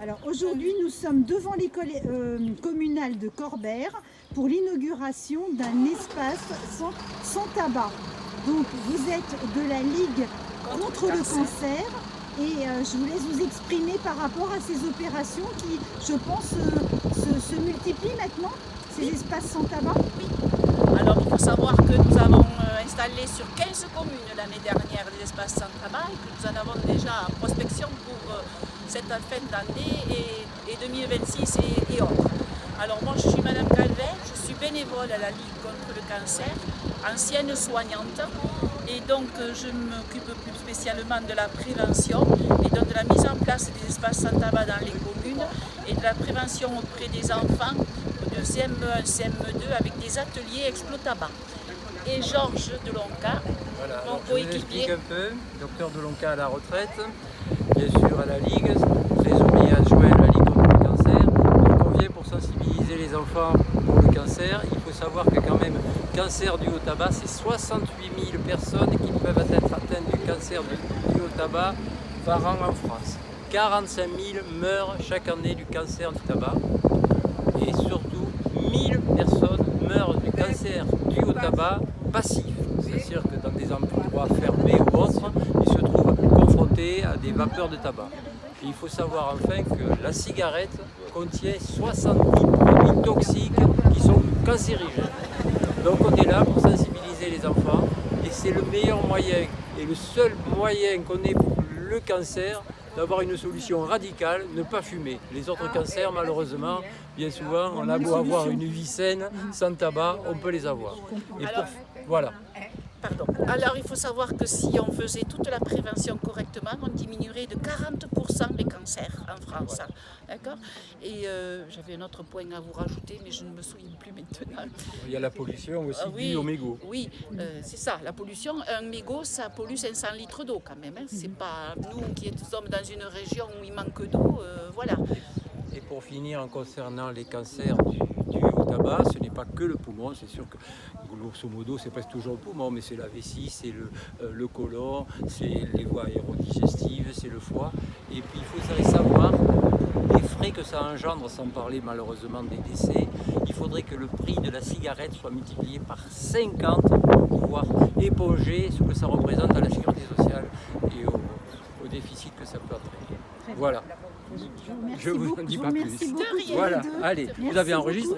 Alors aujourd'hui, nous sommes devant l'école communale de Corbère pour l'inauguration d'un espace sans tabac. Donc vous êtes de la Ligue contre le cancer et je vous laisse vous exprimer par rapport à ces opérations qui, je pense, se multiplient maintenant, ces espaces sans tabac. Oui. Alors il faut savoir que nous avons installé sur 15 communes l'année dernière des espaces sans tabac et que nous en avons déjà en prospection pour cette fin d'année et 2026 et autres. Alors moi je suis Madame Calvet, je suis bénévole à la Ligue contre le cancer, ancienne soignante et donc je m'occupe plus spécialement de la prévention et donc de la mise en place des espaces sans tabac dans les communes et de la prévention auprès des enfants de CM1, CM2 avec des ateliers explo-tabac. Et Georges Delonca, voilà, mon je vous coéquipier. explique un peu, docteur Delonca à la retraite, bien sûr à la Ligue, trésorier adjoint à la Ligue contre le cancer. Donc on vient pour sensibiliser les enfants pour le cancer. Il faut savoir que quand même, cancer dû au tabac, c'est 68 000 personnes qui peuvent être atteintes du cancer dû au tabac par an en France. 45 000 meurent chaque année du cancer du tabac et surtout 1000 personnes meurent du cancer dû au tabac passif. C'est-à-dire que dans des endroits fermés ou autres, ils se trouvent confrontés à des vapeurs de tabac. Et il faut savoir enfin que la cigarette contient 70 produits toxiques qui sont cancérigènes. Donc on est là pour sensibiliser les enfants et c'est le meilleur moyen et le seul moyen qu'on ait pour le cancer d'avoir une solution radicale, ne pas fumer. Les autres cancers, malheureusement, bien souvent, on a beau avoir une vie saine, sans tabac, on peut les avoir. Et voilà. Pardon. Alors il faut savoir que si on faisait toute la prévention correctement, on diminuerait de 40% les cancers en France. D'accord. Et j'avais un autre point à vous rajouter, mais je ne me souviens plus maintenant. Il y a la pollution aussi due au mégot. Oui, c'est ça, la pollution. Un mégot, ça pollue 500 litres d'eau quand même. Hein. C'est pas nous qui sommes dans une région où il manque d'eau, voilà. Et pour finir, en concernant les cancers dus au tabac, ce n'est pas que le poumon, c'est sûr que grosso modo c'est presque toujours le poumon, mais c'est la vessie, c'est le côlon, c'est les voies aérodigestives, c'est le foie. Et puis il faudrait savoir les frais que ça engendre, sans parler malheureusement des décès. Il faudrait que le prix de la cigarette soit multiplié par 50 pour pouvoir éponger ce que ça représente à la sécurité sociale et au déficit que ça peut entraîner. Voilà. Je vous en dis pas plus. Beaucoup, Voilà, allez, vous avez enregistré.